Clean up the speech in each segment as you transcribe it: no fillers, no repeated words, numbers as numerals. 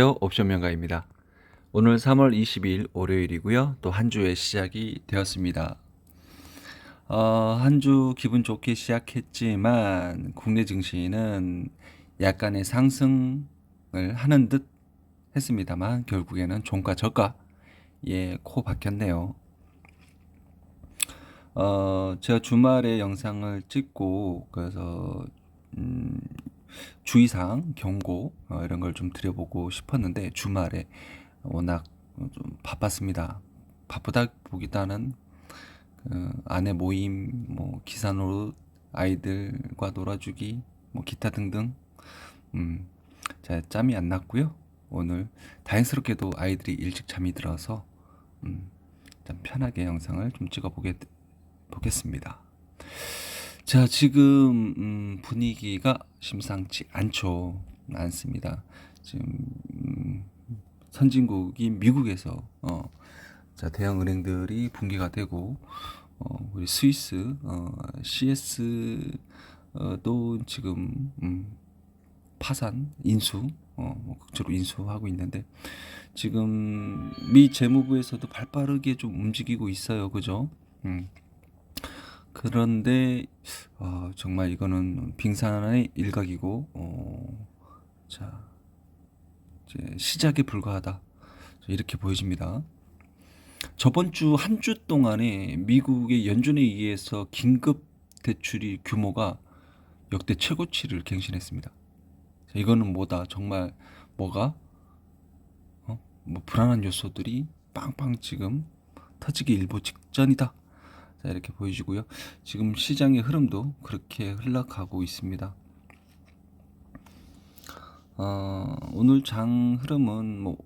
옵션 명가입니다. 오늘 3월 22일 월요일이고요. 또 한 주의 시작이 되었습니다. 한 주 기분 좋게 시작했지만 국내 증시는 약간의 상승을 하는 듯 했습니다만 결국에는 종가 저가에 코 박혔네요. 제가 주말에 영상을 찍고 그래서 주의사항, 경고 이런 걸 좀 드려보고 싶었는데 주말에 워낙 좀 바빴습니다. 바쁘다 보기보다는 아내 모임, 뭐 기사 노릇, 아이들과 놀아주기, 뭐 기타 등등 자, 짬이 안 났고요. 오늘 다행스럽게도 아이들이 일찍 잠이 들어서 좀 편하게 영상을 좀 보겠습니다. 자, 지금 분위기가 심상치 않습니다. 지금 선진국인 미국에서 자, 대형 은행들이 붕괴가 되고 우리 스위스 CS도 지금 파산 인수 극적으로 인수하고 있는데 지금 미 재무부에서도 발빠르게 좀 움직이고 있어요. 그죠? 그런데 정말 이거는 빙산의 일각이고 자, 이제 시작에 불과하다 이렇게 보여집니다. 저번 주 한 주 동안에 미국의 연준에 의해서 긴급 대출이 규모가 역대 최고치를 갱신했습니다. 자, 이거는 뭐다? 정말 뭐가 뭐 불안한 요소들이 빵빵 지금 터지기 일보 직전이다. 자, 이렇게 보여지고요. 지금 시장의 흐름도 그렇게 흘러가고 있습니다. 오늘 장 흐름은 뭐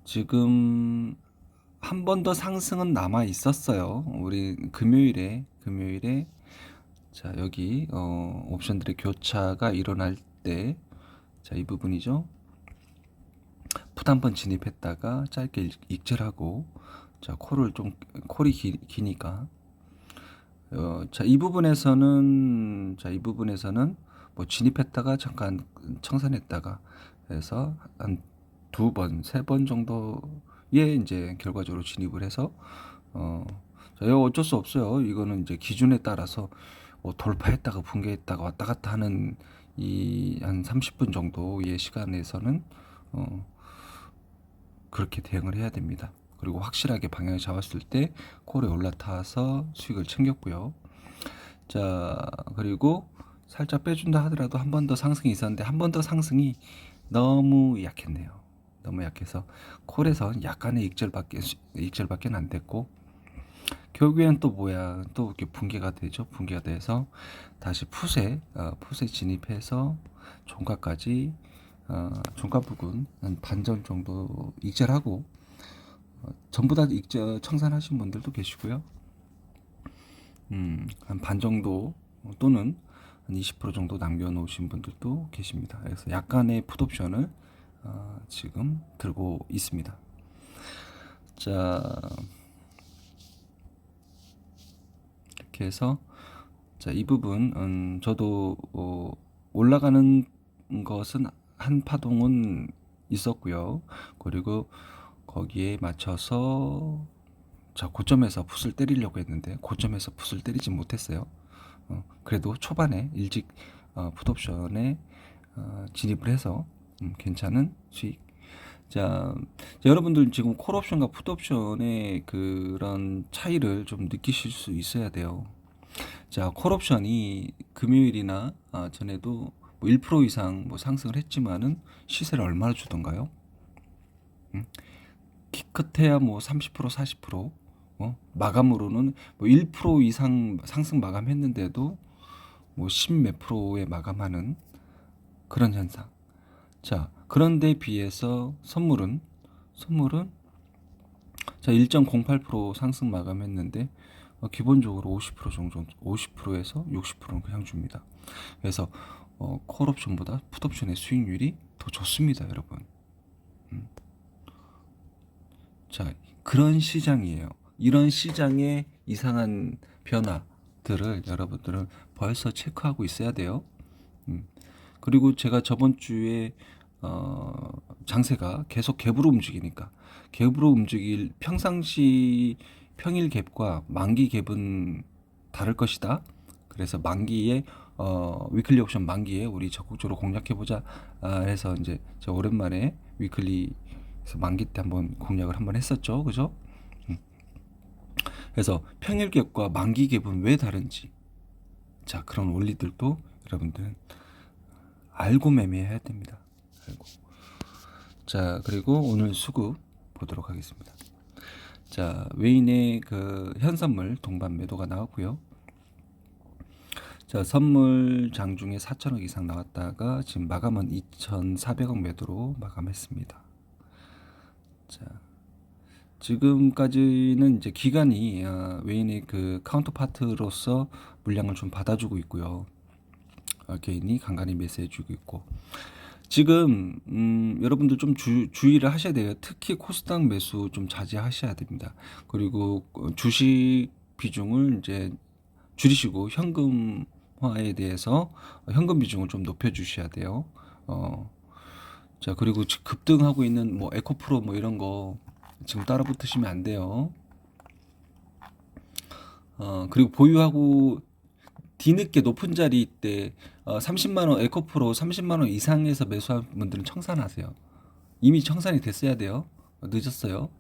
지금 한 번 더 상승은 남아 있었어요. 우리 금요일에 자, 여기 옵션들의 교차가 일어날 때 자, 이 부분이죠. 풋 한 번 진입했다가 짧게 익절하고 자, 콜이 기니까 자, 이 부분에서는 뭐 진입했다가 잠깐 청산했다가 해서 한 두 번, 세 번 정도의 이제 결과적으로 진입을 해서 자, 이거 어쩔 수 없어요. 이거는 이제 기준에 따라서 돌파했다가 붕괴했다가 왔다 갔다 하는 이 한 30분 정도의 시간에서는 그렇게 대응을 해야 됩니다. 그리고 확실하게 방향을 잡았을 때 콜에 올라타서 수익을 챙겼고요. 자, 그리고 살짝 빼준다 하더라도 한 번 더 상승이 있었는데 한 번 더 상승이 너무 약했네요. 너무 약해서 콜에서 약간의 익절밖에 안 됐고 결국에는 또 뭐야 또 이렇게 붕괴가 되죠. 붕괴가 돼서 다시 풋에 진입해서 종가까지 종가 부근 한 반전 정도 익절하고 전부 다 청산하신 분들도 계시고요. 한 반 정도 또는 한 20% 정도 남겨놓으신 분들도 계십니다. 그래서 약간의 풋옵션을 지금 들고 있습니다. 자, 이렇게 해서 자, 이 부분 저도 올라가는 것은 한 파동은 있었고요. 그리고 거기에 맞춰서 자, 고점에서 풋을 때리려고 했는데 고점에서 풋을 때리지 못했어요. 그래도 초반에 일찍 풋옵션에 진입을 해서 괜찮은 수익. 자, 여러분들 지금 콜옵션과 풋옵션의 그런 차이를 좀 느끼실 수 있어야 돼요. 자, 콜옵션이 금요일이나 전에도 뭐 1% 이상 뭐 상승을 했지만은 시세를 얼마나 주던가요? 기껏해야 뭐 30% 40% 마감으로는 뭐 1% 이상 상승 마감했는데도 뭐 10 몇 프로에 마감하는 그런 현상. 자, 그런데 비해서 선물은 자, 1.08% 상승 마감했는데 기본적으로 50% 정도 50%에서 60%는 그냥 줍니다. 그래서 콜옵션보다 풋옵션의 수익률이 더 좋습니다, 여러분. 자, 그런 시장이에요. 이런 시장의 이상한 변화들을 여러분들은 벌써 체크하고 있어야 돼요. 그리고 제가 저번 주에 장세가 계속 갭으로 움직이니까 갭으로 움직일 평상시 평일 갭과 만기 갭은 다를 것이다. 그래서 만기에 위클리 옵션 만기에 우리 적극적으로 공략해 보자 해서 이제 저 오랜만에 위클리에서 만기 때 한번 공략을 한번 했었죠. 그죠? 그래서 평일 갭과 만기 갭은 왜 다른지, 자, 그런 원리들도 여러분들은 알고 매매해야 됩니다. 알고. 자, 그리고 오늘 수급 보도록 하겠습니다. 자, 외인의 그 현선물 동반 매도가 나왔고요. 자, 선물 장중에 4천억 이상 나왔다가 지금 마감은 2,400억 매도로 마감했습니다. 자, 지금까지는 이제 기관이 외인의 그 카운터파트로서 물량을 좀 받아주고 있고요. 개인이 간간히 매수해주고 있고, 지금 여러분들 좀 주의를 하셔야 돼요. 특히 코스닥 매수 좀 자제하셔야 됩니다. 그리고 주식 비중을 이제 줄이시고 현금화에 대해서 현금 비중을 좀 높여주셔야 돼요. 자, 그리고 급등하고 있는 뭐 에코프로 뭐 이런 거 지금 따라 붙으시면 안 돼요. 그리고 보유하고 뒤늦게 높은 자리 때 30만 원 에코프로 30만 원 이상에서 매수한 분들은 청산하세요. 이미 청산이 됐어야 돼요. 늦었어요.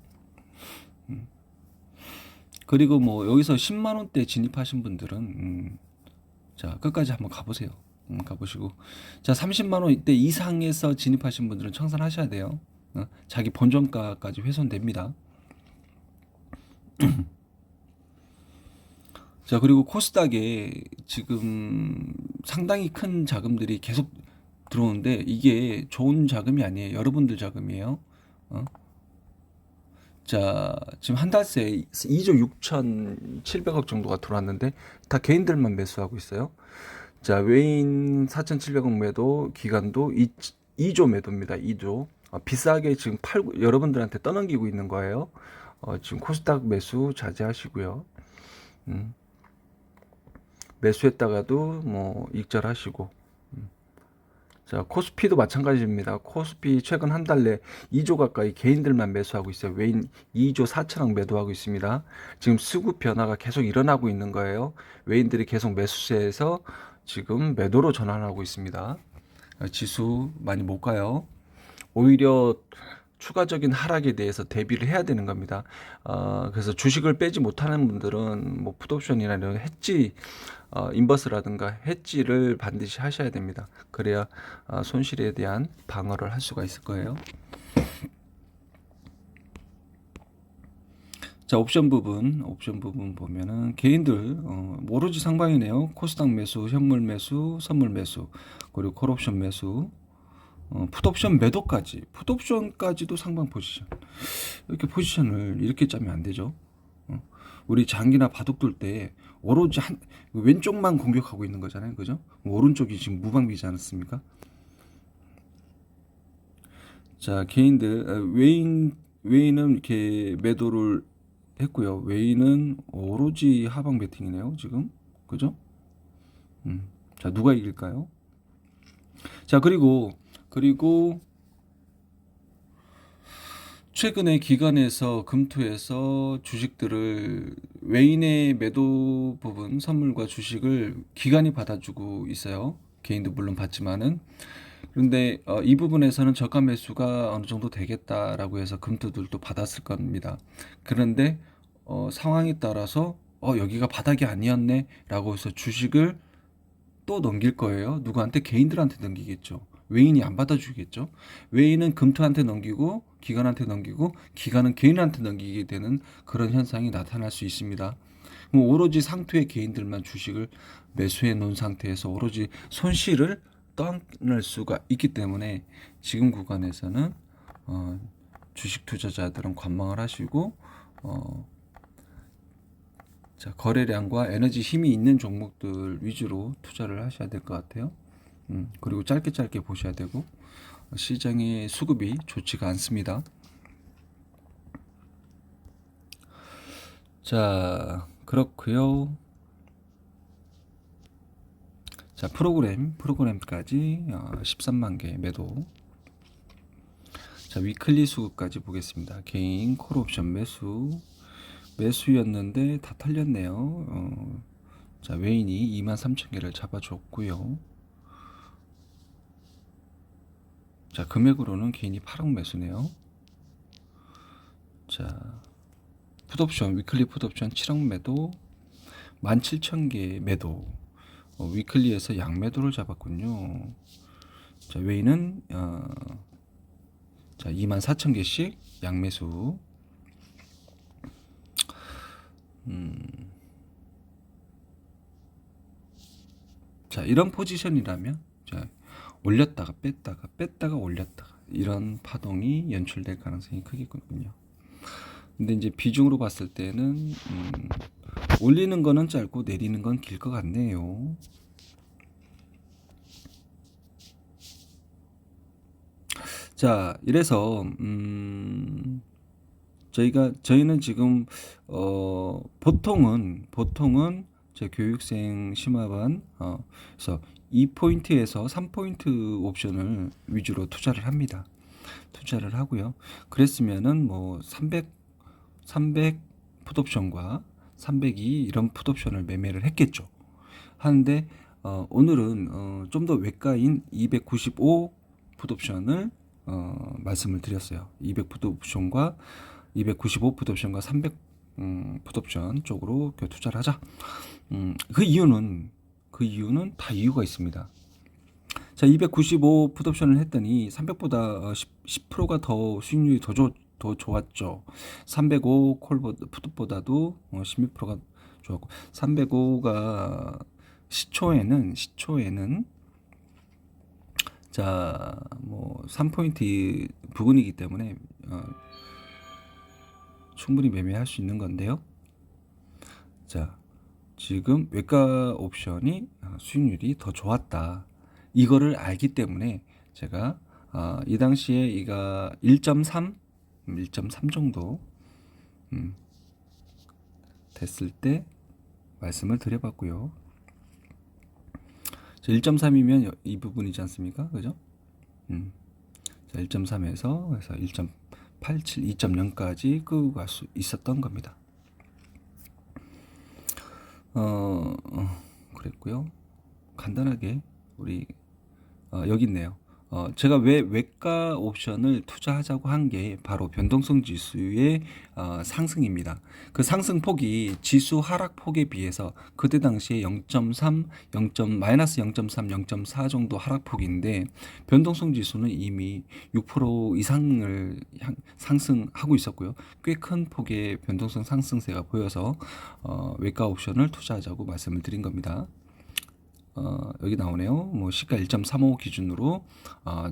그리고 뭐 여기서 10만 원대 진입하신 분들은 자, 끝까지 한번 가보세요. 가보시고, 자, 30만 원대 이상에서 진입하신 분들은 청산하셔야 돼요. 자기 본전가까지 훼손됩니다. 자, 그리고 코스닥에 지금 상당히 큰 자금들이 계속 들어오는데 이게 좋은 자금이 아니에요. 여러분들 자금이에요. 자, 지금 한 달 새 2조 6,700억 정도가 들어왔는데 다 개인들만 매수하고 있어요. 자, 외인 4,700억 매도, 기관도 2조 매도입니다. 2조. 비싸게 지금 팔고 여러분들한테 떠넘기고 있는 거예요. 지금 코스닥 매수 자제하시고요. 매수했다가도 뭐 익절하시고. 자, 코스피도 마찬가지입니다. 코스피 최근 한 달 내 2조 가까이 개인들만 매수하고 있어요. 외인 2조 4천억 매도하고 있습니다. 지금 수급 변화가 계속 일어나고 있는 거예요. 외인들이 계속 매수세에서 지금 매도로 전환하고 있습니다. 지수 많이 못 가요. 오히려 추가적인 하락에 대해서 대비를 해야 되는 겁니다. 그래서 주식을 빼지 못하는 분들은 뭐 풋옵션이나 이런 해지, 인버스라든가 해지를 반드시 하셔야 됩니다. 그래야 손실에 대한 방어를 할 수가 있을 거예요. 자, 옵션 부분 보면은 개인들 오로지 상방이네요. 코스닥 매수, 현물 매수, 선물 매수, 그리고 콜옵션 매수, 풋옵션 매도까지, 풋옵션까지도 상방 포지션. 이렇게 포지션을 이렇게 짜면 안 되죠. 우리 장기나 바둑 둘 때 오로지 왼쪽만 공격하고 있는 거잖아요. 그죠? 오른쪽이 지금 무방비지 않았습니까? 자, 개인들, 외인은 이렇게 매도를 했고요. 외인은 오로지 하방 베팅이네요. 지금. 그죠? 자, 누가 이길까요? 자, 그리고 최근에 기관에서 금투에서 주식들을 외인의 매도 부분 선물과 주식을 기관이 받아주고 있어요. 개인도 물론 받지만은, 그런데 이 부분에서는 저가 매수가 어느 정도 되겠다라고 해서 금투들도 받았을 겁니다. 그런데 상황에 따라서 여기가 바닥이 아니었네라고 해서 주식을 또 넘길 거예요. 누구한테? 개인들한테 넘기겠죠. 외인이 안 받아주겠죠. 외인은 금투한테 넘기고 기관한테 넘기고 기관은 개인한테 넘기게 되는 그런 현상이 나타날 수 있습니다. 그럼 오로지 상투의 개인들만 주식을 매수해 놓은 상태에서 오로지 손실을 떠안을 수가 있기 때문에 지금 구간에서는 주식 투자자들은 관망을 하시고 자, 거래량과 에너지 힘이 있는 종목들 위주로 투자를 하셔야 될 것 같아요. 그리고 짧게 보셔야 되고, 시장의 수급이 좋지가 않습니다. 자, 그렇고요. 자, 프로그램까지 13만 개 매도. 자, 위클리 수급까지 보겠습니다. 개인 콜 옵션 매수였는데 다 털렸네요. 자, 웨인이 23,000개를 잡아줬고요. 자, 금액으로는 개인이 8억 매수네요. 자, 풋옵션 위클리 풋옵션 7억 매도, 17,000개 매도. 위클리에서 양매도를 잡았군요. 자, 웨이는 자, 24,000개씩 양매수. 자, 이런 포지션이라면 자, 올렸다가 뺐다가 올렸다가 이런 파동이 연출될 가능성이 크겠군요. 근데 이제 비중으로 봤을 때는 올리는 거는 짧고 내리는 건 길 것 같네요. 자, 이래서 저희는 지금 보통은 제 교육생 심화반 그래서 2포인트에서 3포인트 옵션을 위주로 투자를 합니다. 투자를 하고요. 그랬으면은 뭐 300 풋옵션과 302 이런 풋옵션을 매매를 했겠죠. 하는데 오늘은 좀 더 외가인 295 풋옵션을 말씀을 드렸어요. 200 풋옵션과 295 풋옵션과 300 풋옵션 쪽으로 투자를 하자. 그 이유는 다 이유가 있습니다. 자, 295 풋옵션을 했더니 300보다 10%가 더 수익률이 더 좋았죠. 305 풋보다도 16%가 좋았고, 305가 시초에는 자, 뭐 3포인트 부근이기 때문에 충분히 매매할 수 있는 건데요. 자, 지금 외가 옵션이 수익률이 더 좋았다. 이거를 알기 때문에 제가 이 당시에 이가 1.3 정도 됐을 때 말씀을 드려봤고요. 1.3이면 이 부분이지 않습니까? 그죠? 자, 1.3에서 그래서 1.87, 2.0까지 끌고 갈 수 있었던 겁니다. 그랬고요. 간단하게 우리 여기 있네요. 제가 왜 외가 옵션을 투자하자고 한 게 바로 변동성 지수의 상승입니다. 그 상승 폭이 지수 하락 폭에 비해서 그때 당시에 0.3, 마이너스 0.3, 0.4 정도 하락 폭인데 변동성 지수는 이미 6% 이상을 상승하고 있었고요. 꽤 큰 폭의 변동성 상승세가 보여서 외가 옵션을 투자하자고 말씀을 드린 겁니다. 여기 나오네요. 뭐 시가 1.35 기준으로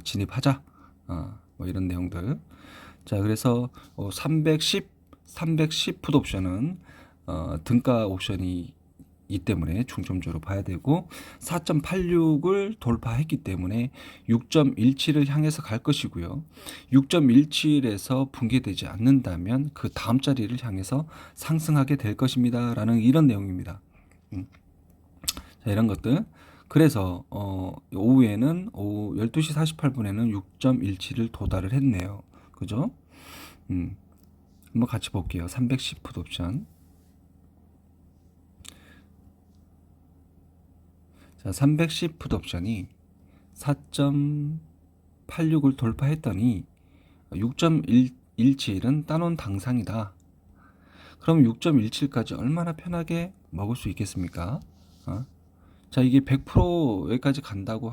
진입하자. 뭐 이런 내용들. 자, 그래서 310 풋옵션은 등가 옵션이 이 때문에 중점적으로 봐야 되고 4.86을 돌파했기 때문에 6.17을 향해서 갈 것이고요. 6.17에서 붕괴되지 않는다면 그 다음 자리를 향해서 상승하게 될 것입니다. 라는 이런 내용입니다. 자, 이런 것들. 그래서 오후에는 오후 12시 48분에는 6.17을 도달을 했네요. 그죠? 한번 같이 볼게요. 310 풋옵션. 자, 310 풋옵션이 4.86을 돌파했더니 6.17은 따놓은 당상이다. 그럼 6.17까지 얼마나 편하게 먹을 수 있겠습니까? 자, 이게 100%여기까지 간다고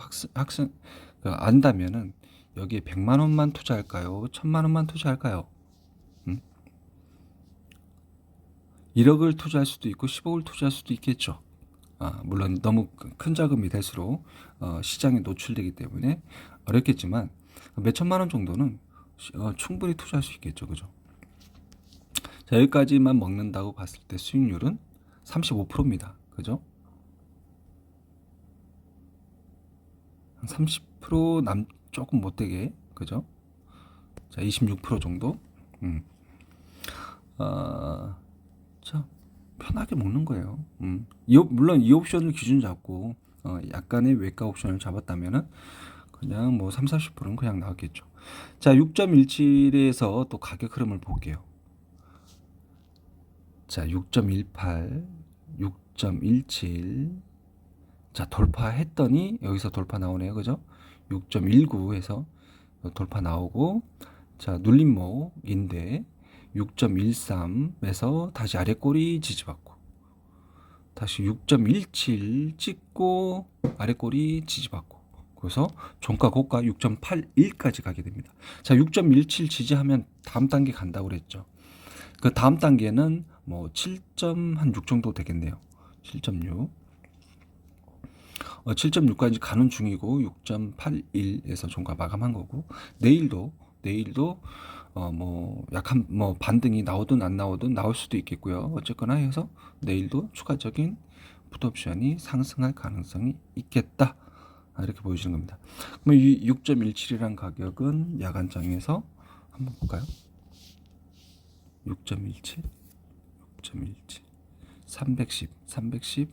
안다면은 여기에 100만 원만 투자할까요? 1000만 원만 투자할까요? 1억을 투자할 수도 있고 10억을 투자할 수도 있겠죠. 물론 너무 큰 자금이 될수록 시장에 노출되기 때문에 어렵겠지만 몇 천만 원 정도는 충분히 투자할 수 있겠죠. 그죠? 자, 여기까지만 먹는다고 봤을 때 수익률은 35%입니다. 그죠? 30% 조금 못되게, 그죠? 자, 26% 정도. 자, 편하게 먹는 거예요. 물론 이 옵션을 기준 잡고 약간의 외가 옵션을 잡았다면은 그냥 뭐 3, 40%는 그냥 나왔겠죠. 자, 6.17에서 또 가격 흐름을 볼게요. 자, 6.18, 6.17. 자, 돌파했더니 여기서 돌파 나오네요. 그죠? 6.19에서 돌파 나오고, 자, 눌림목인데 6.13에서 다시 아래 꼬리 지지받고, 다시 6.17 찍고 아래 꼬리 지지받고, 그래서 종가 고가 6.81까지 가게 됩니다. 자, 6.17 지지하면 다음 단계 간다고 그랬죠. 그 다음 단계는 뭐 7.6 정도 되겠네요. 7.6. 7.6까지 가는 중이고 6.81에서 종가 마감한 거고, 내일도 뭐 약한 뭐 반등이 나오든 안 나오든 나올 수도 있겠고요. 어쨌거나 해서 내일도 추가적인 풋옵션이 상승할 가능성이 있겠다. 이렇게 보여지는 겁니다. 그럼 이 6.17이란 가격은 야간장에서 한번 볼까요? 6.17, 6.17, 310,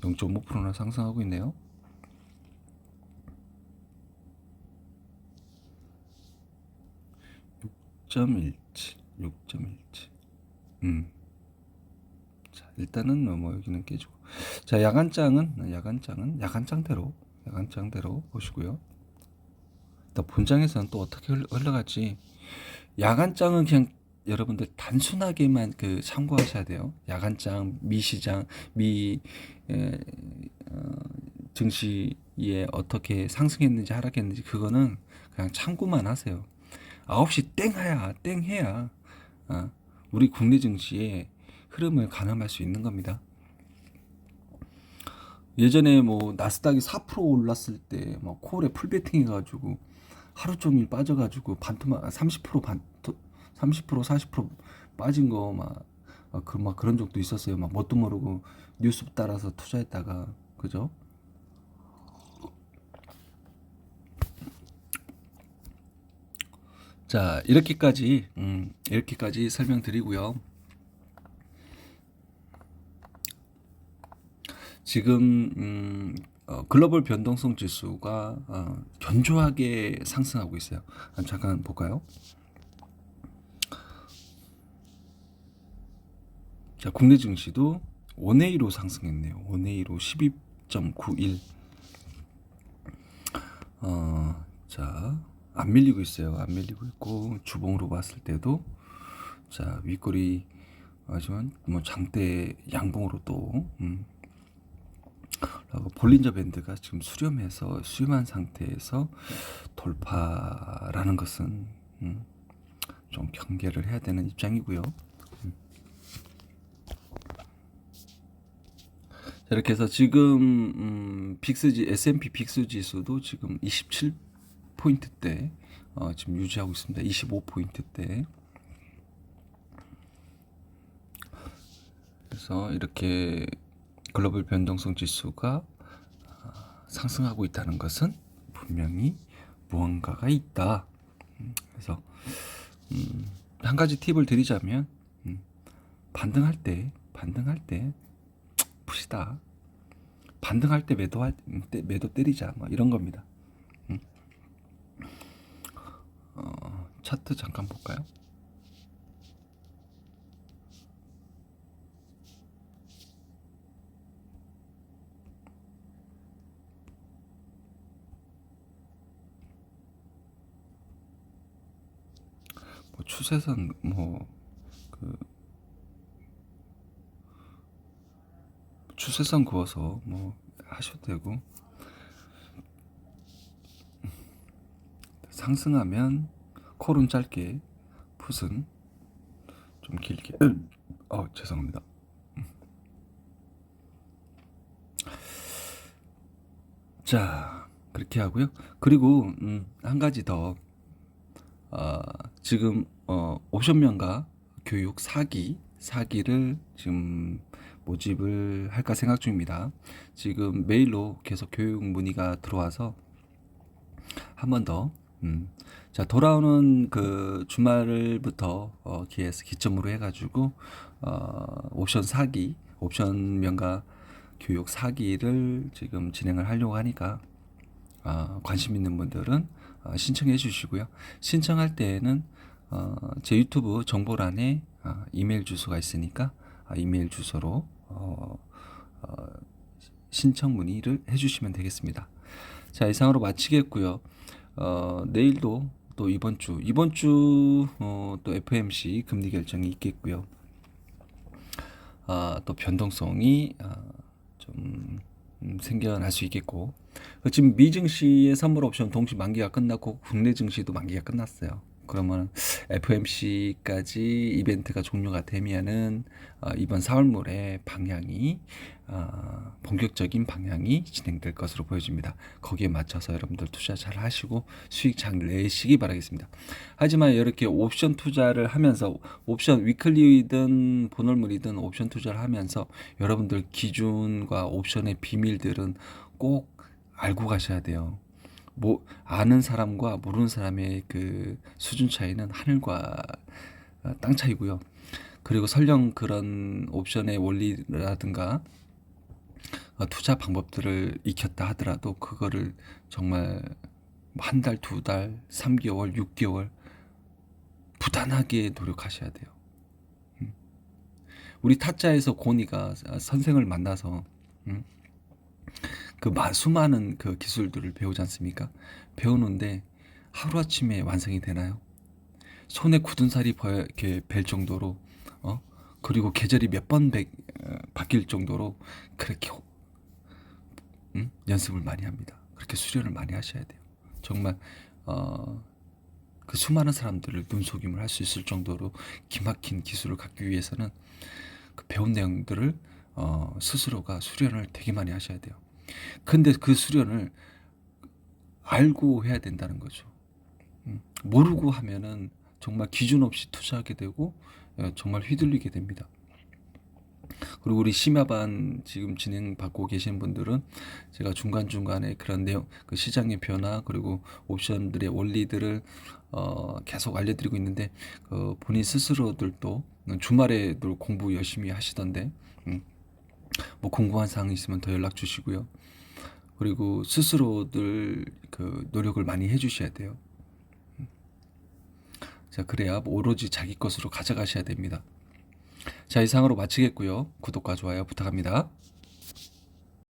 0.5%나 상승하고 있네요. 6.17, 6.17. 자, 일단은 뭐 여기는 깨지고. 자, 야간장대로 보시고요. 또 본장에서는 또 어떻게 흘러갈지. 야간장은 그냥 여러분들 단순하게만 그 참고하셔야 돼요. 야간장, 미시장, 에, 증시에 어떻게 상승했는지 하락했는지 그거는 그냥 참고만 하세요. 9시 땡해야 우리 국내 증시의 흐름을 가늠할 수 있는 겁니다. 예전에 뭐 나스닥이 4% 올랐을 때 막 콜에 풀베팅 해가지고 하루 종일 빠져가지고 반토막 30% 40% 빠진 거 막 그런 적도 있었어요. 막 뭣도 모르고 뉴스 따라서 투자했다가, 그죠? 자, 이렇게까지 설명드리고요. 지금 글로벌 변동성 지수가 견조하게 상승하고 있어요. 잠깐 볼까요? 자, 국내 증시도 원웨이로 상승했네요. 원웨이로 12.91. 자, 안 밀리고 있어요. 안 밀리고 있고, 주봉으로 봤을 때도 자, 윗꼬리 하지만 뭐 장대 양봉으로 또 볼린저 밴드가 지금 수렴한 상태에서 돌파라는 것은 좀 경계를 해야 되는 입장이고요. 자, 이렇게 해서 지금 S&P 빅스 지수도 지금 27포인트대 지금 유지하고 있습니다. 25포인트대. 그래서 이렇게 글로벌 변동성 지수가 상승하고 있다는 것은 분명히 무언가가 있다. 그래서 한 가지 팁을 드리자면 반등할 때 푸시다. 반등할 때 매도 때리자. 뭐 이런 겁니다. 차트 잠깐 볼까요? 뭐 추세선 추세선 그어서 뭐 하셔도 되고, 상승하면 콜은 짧게, 풋은 좀 길게. 죄송합니다. 자, 그렇게 하고요. 그리고 한 가지 더, 지금 옵션 명가 교육 4기를 지금 모집을 할까 생각 중입니다. 지금 메일로 계속 교육 문의가 들어와서 한 번 더, 자, 돌아오는 그 주말부터 기점으로 해가지고 옵션 명가 교육 4기를 지금 진행을 하려고 하니까 관심 있는 분들은 신청해 주시고요. 신청할 때에는 제 유튜브 정보란에 이메일 주소가 있으니까 이메일 주소로 신청 문의를 해주시면 되겠습니다. 자, 이상으로 마치겠고요. 내일도 또 이번 주 또 FOMC 금리 결정이 있겠고요. 또 변동성이 좀 생겨날 수 있겠고, 지금 미 증시의 선물 옵션 동시 만기가 끝났고 국내 증시도 만기가 끝났어요. 그러면 FOMC까지 이벤트가 종료가 되면은 이번 4월 말에 방향이 본격적인 방향이 진행될 것으로 보여집니다. 거기에 맞춰서 여러분들 투자 잘 하시고 수익 잘 내시기 바라겠습니다. 하지만 이렇게 옵션 투자를 하면서 옵션 위클리든 보널물이든 옵션 투자를 하면서 여러분들 기준과 옵션의 비밀들은 꼭 알고 가셔야 돼요. 뭐 아는 사람과 모르는 사람의 그 수준 차이는 하늘과 땅 차이고요. 그리고 설령 그런 옵션의 원리라든가 투자 방법들을 익혔다 하더라도 그거를 정말 한 달, 두 달, 3개월, 6개월 부단하게 노력하셔야 돼요. 우리 타짜에서 고니가 선생을 만나서 그 수많은 그 기술들을 배우지 않습니까? 배우는데 하루아침에 완성이 되나요? 손에 굳은 살이 이렇게 벨 정도로 그리고 계절이 몇 번 바뀔 정도로 그렇게 연습을 많이 합니다. 그렇게 수련을 많이 하셔야 돼요. 정말 그 수많은 사람들을 눈속임을 할 수 있을 정도로 기막힌 기술을 갖기 위해서는 그 배운 내용들을 스스로가 수련을 되게 많이 하셔야 돼요. 근데 그 수련을 알고 해야 된다는 거죠. 모르고 하면은 정말 기준 없이 투자하게 되고 정말 휘둘리게 됩니다. 그리고 우리 심야반 지금 진행받고 계신 분들은 제가 중간중간에 그런 내용, 그 시장의 변화 그리고 옵션들의 원리들을 계속 알려드리고 있는데 본인 스스로들도 주말에도 공부 열심히 하시던데 뭐 궁금한 사항이 있으면 더 연락 주시고요. 그리고 스스로들 그 노력을 많이 해주셔야 돼요. 자, 그래야 오로지 자기 것으로 가져가셔야 됩니다. 자, 이상으로 마치겠고요. 구독과 좋아요 부탁합니다.